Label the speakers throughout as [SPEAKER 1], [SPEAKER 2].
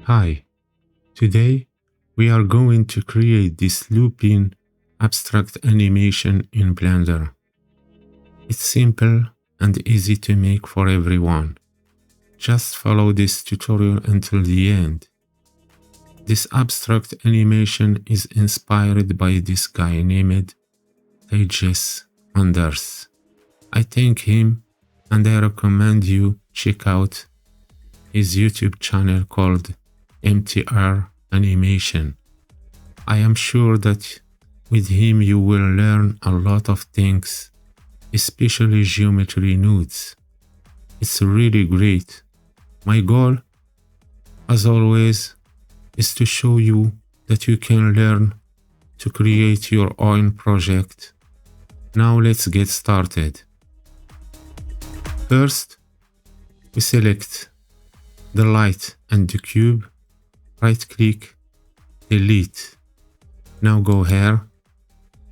[SPEAKER 1] Hi, today we are going to create this looping abstract animation in Blender. It's simple and easy to make for everyone. Just follow this tutorial until the end. This abstract animation is inspired by this guy named Aegis Anders. I thank him and I recommend you check out his YouTube channel called MTR Animation. I am sure that with him you will learn a lot of things, especially geometry nudes. It's really great. My goal, as always, is to show you that you can learn to create your own project. Now let's get started. First, we select the light and the cube, right click, delete. Now go here,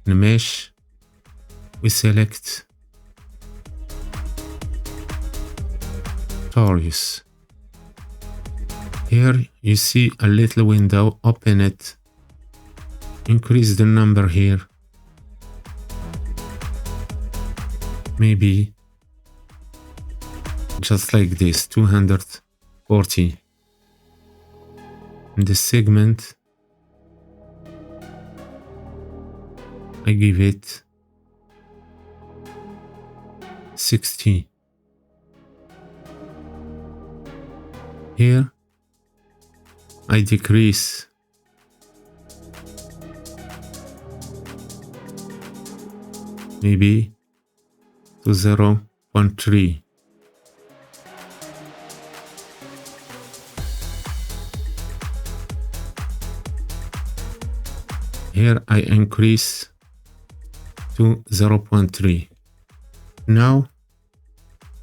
[SPEAKER 1] in mesh, we select Torus. Here you see a little window, open it, increase the number here, maybe just like this, 240. In the segment, I give it 60. Here, I decrease maybe to 0.3. Here I increase to 0.3. Now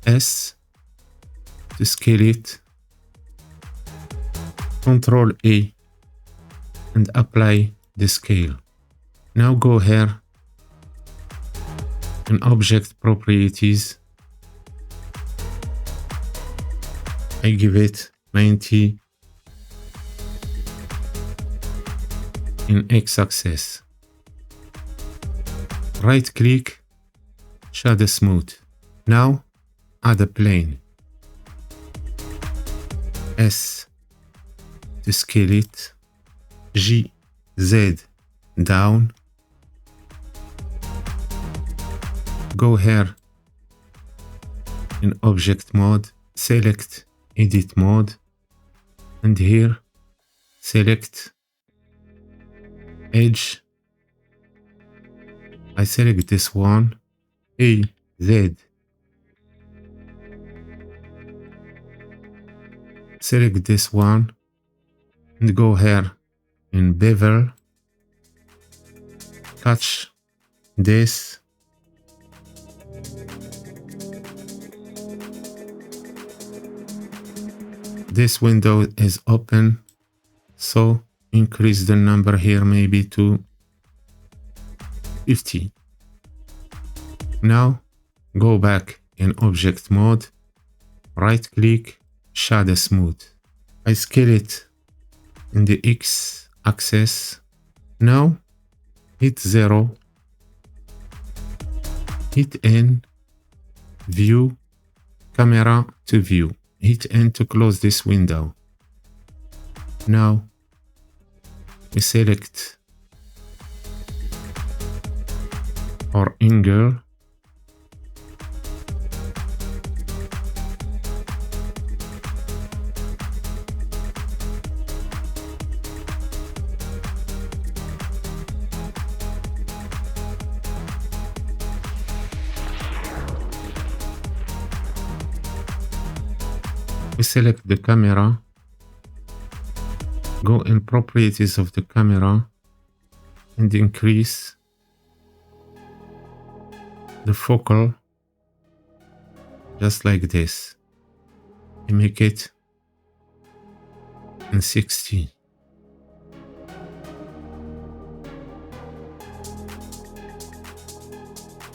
[SPEAKER 1] S to scale it, Ctrl A and apply the scale. Now go here in object properties. I give it 90 in x-axis. Right click, shadow smooth. Now add a plane. S to scale it, G, Z down. Go here in object mode, select edit mode, and here select edge. I select this one, A, Z. Select this one and go here in bevel, touch this, this window is open, so increase the number here maybe to 50. Now go back in object mode, right click, shadow smooth. I scale it in the X axis. Now hit 0, hit N, view, camera to view, hit N to close this window. Now we select our angle, we select the camera, go in properties of the camera and increase the focal just like this. I make it in 60.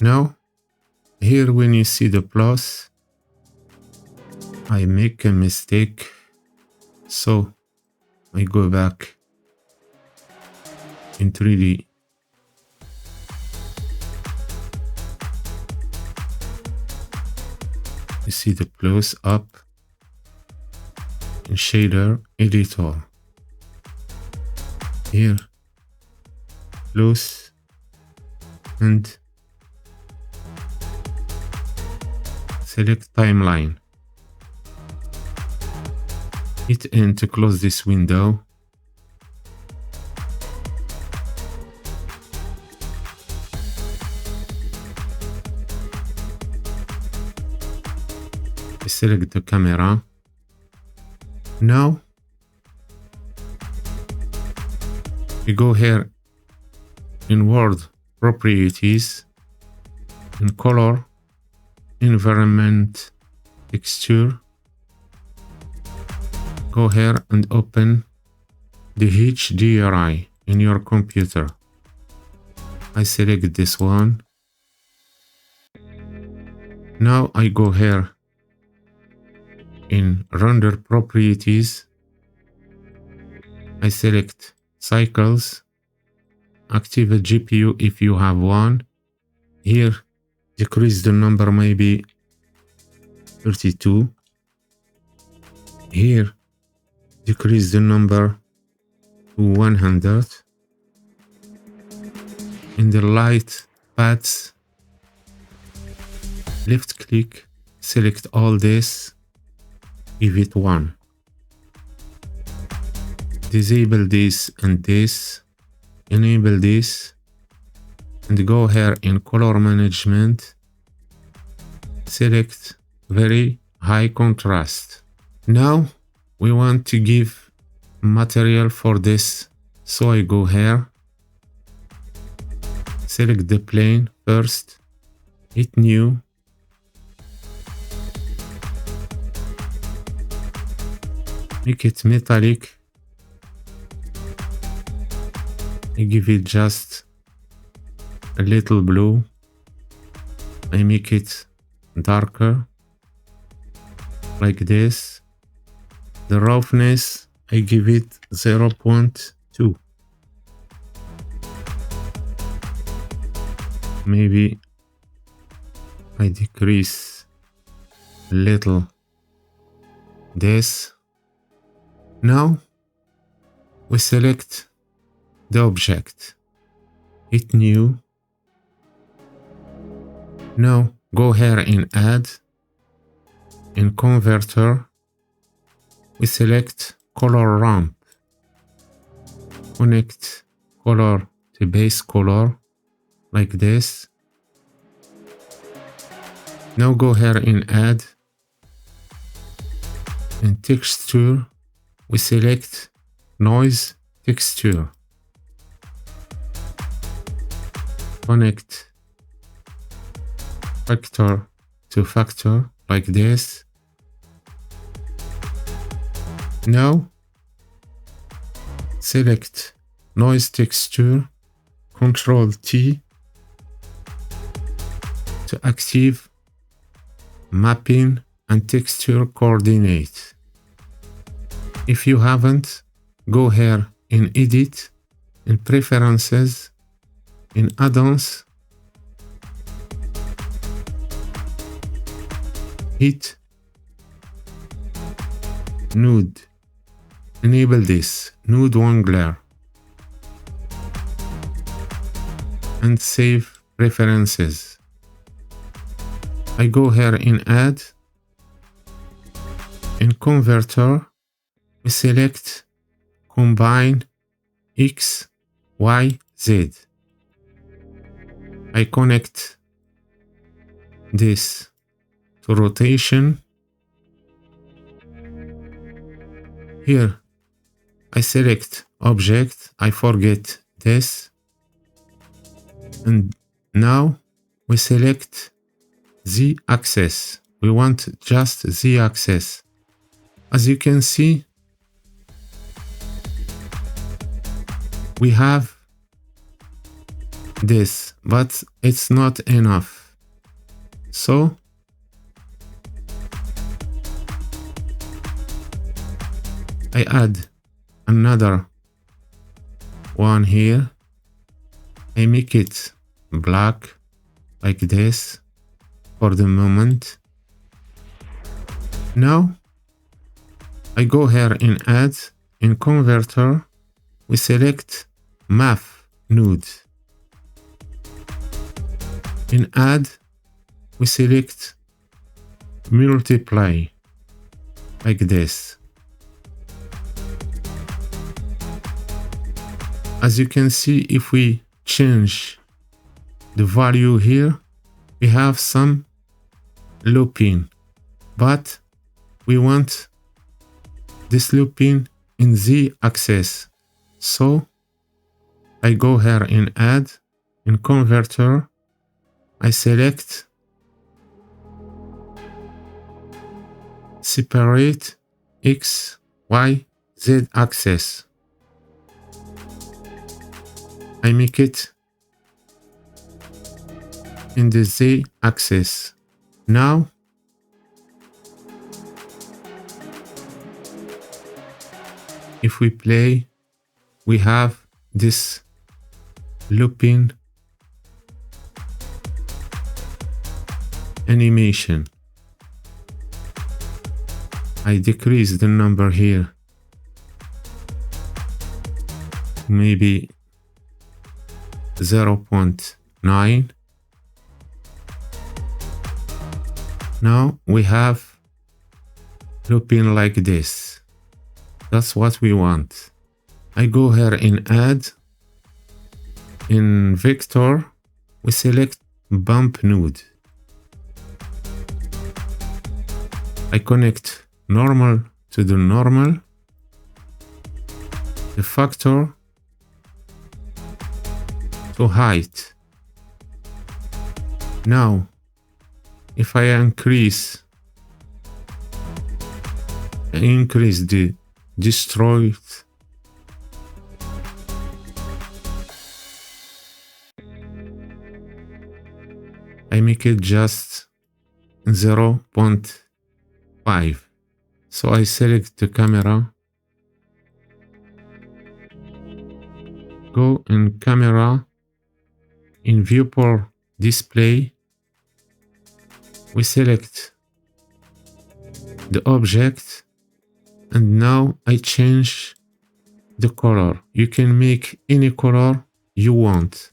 [SPEAKER 1] Now here when you see the plus, I make a mistake, so I go back in 3D. You see the close up in shader editor. Here, close and select timeline. Hit N to close this window. Select the camera. Now we go here in world properties, in color, environment, texture. Go here and open the HDRI in your computer. I select this one. Now I go here in render properties. I select cycles, activate GPU if you have one. Here, decrease the number, maybe 32. Here, decrease the number to 100. In the light paths, left click, select all this, give it 1. Disable this and this, enable this, and go here in color management, select very high contrast. Now we want to give material for this, so I go here, select the plane first, hit new, make it metallic. I give it just a little blue. I make it darker, like this. The roughness, I give it 0.2. Maybe I decrease a little this. Now we select the object, hit new. Now go here in add, in converter, we select color ramp, connect color to base color, like this. Now go here in add, in texture, we select noise texture. Connect factor to factor, like this. Now select noise texture, Ctrl T to active mapping and texture coordinate. If you haven't, go here in edit, in preferences, in add-ons, hit node, enable this node wrangler and save preferences. I go here in add, in converter, we select combine X, Y, Z. I connect this to rotation. Here I select object, I forget this, and now we select Z axis. We want just Z axis. As you can see, we have this, but it's not enough. So I add another one here. I make it black like this for the moment. Now I go here in add, in converter, we select math node. In add, we select multiply like this. As you can see, if we change the value here, we have some looping, but we want this looping in Z axis. So I go here in add, in converter, I select separate X, Y, Z axis. I make it in the Z axis. Now if we play, we have this looping animation. I decrease the number here, maybe 0.9. Now we have looping like this. That's what we want. I go here in add, in vector, we select bump node. I connect normal to the normal, the factor to height. Now, if I increase the destroyed, I make it just 0.5. So I select the camera, go in camera, in viewport display, we select the object, and now I change the color. You can make any color you want.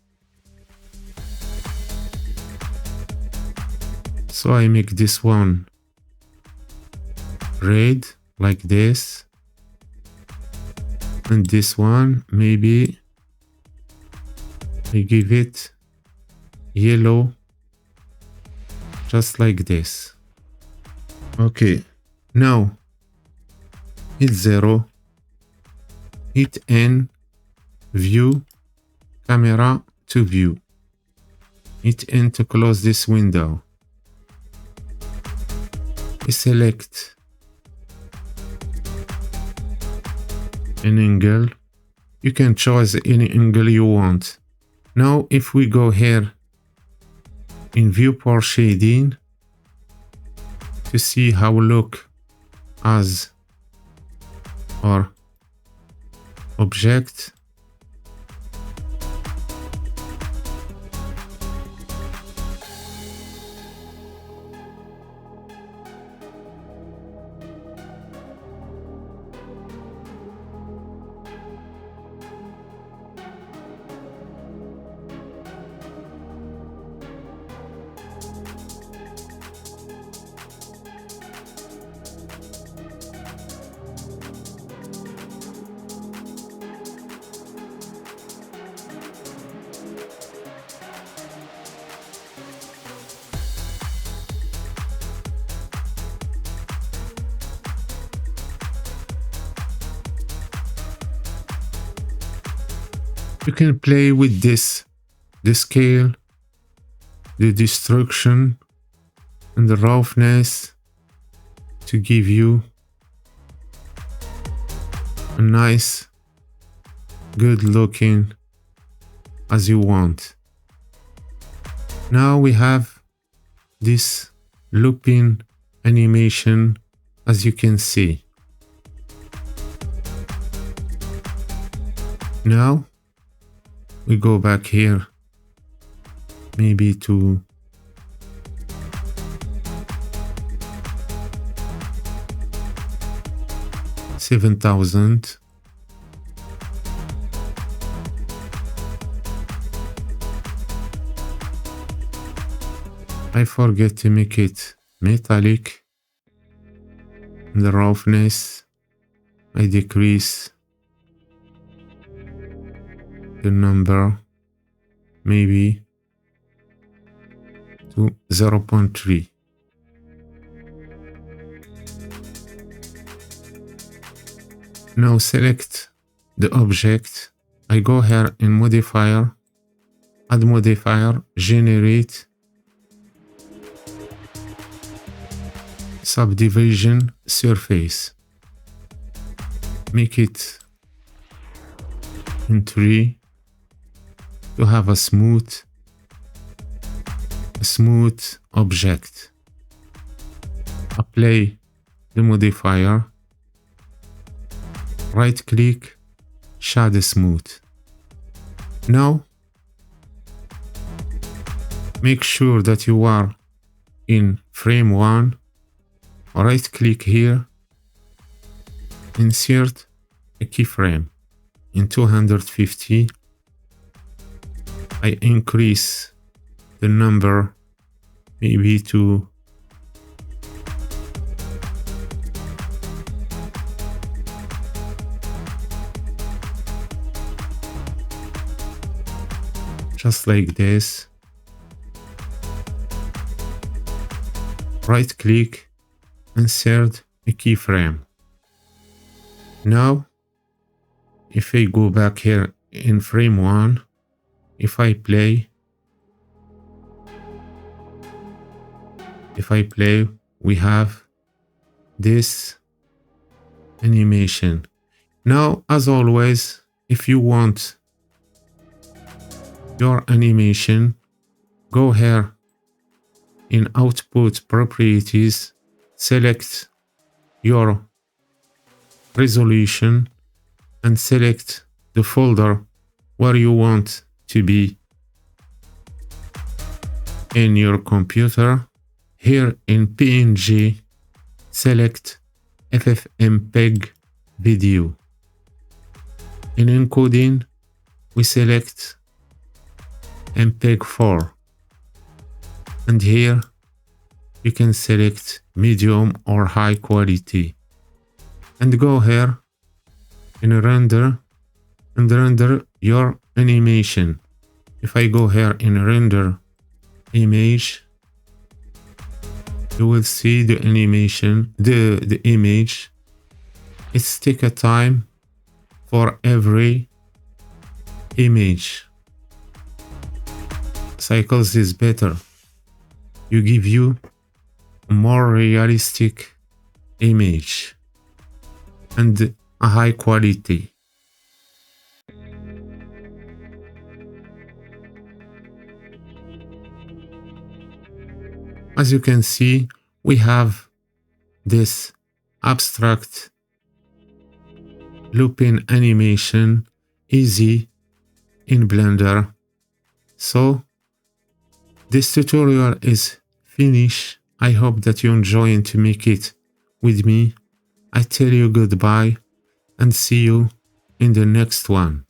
[SPEAKER 1] So I make this one red like this, and this one maybe I give it yellow, just like this. Okay, now hit 0, hit N, view, camera to view, hit N to close this window. We select an angle. You can choose any angle you want. Now if we go here in viewport shading to see how look as our object, you can play with this, the scale, the destruction, and the roughness to give you a nice, good looking as you want. Now we have this looping animation, as you can see. Now we go back here, maybe to 7,000. I forget to make it metallic. The roughness, I decrease the number maybe to 0.3. Now select the object. I go here in modifier, add modifier, generate subdivision surface. Make it in 3 to have a smooth object. Apply the modifier, right click, shadow smooth. Now make sure that you are in frame 1. Right click here, insert a keyframe in 250. I increase the number maybe to 1. Just like this. Right click, insert a keyframe. Now, if I go back here in frame 1, if I play, we have this animation. Now, as always, if you want your animation, go here in output properties, select your resolution and select the folder where you want to be in your computer. Here in PNG, select FFmpeg video. In encoding, we select MPEG-4. And here you can select medium or high quality. And go here in render and render your animation. If I go here in render image, you will see the animation, the image. It's take a time for every image. Cycles is better. You give you a more realistic image and a high quality. As you can see, we have this abstract looping animation easy in Blender. So this tutorial is finished. I hope that you enjoy to make it with me. I tell you goodbye and see you in the next one.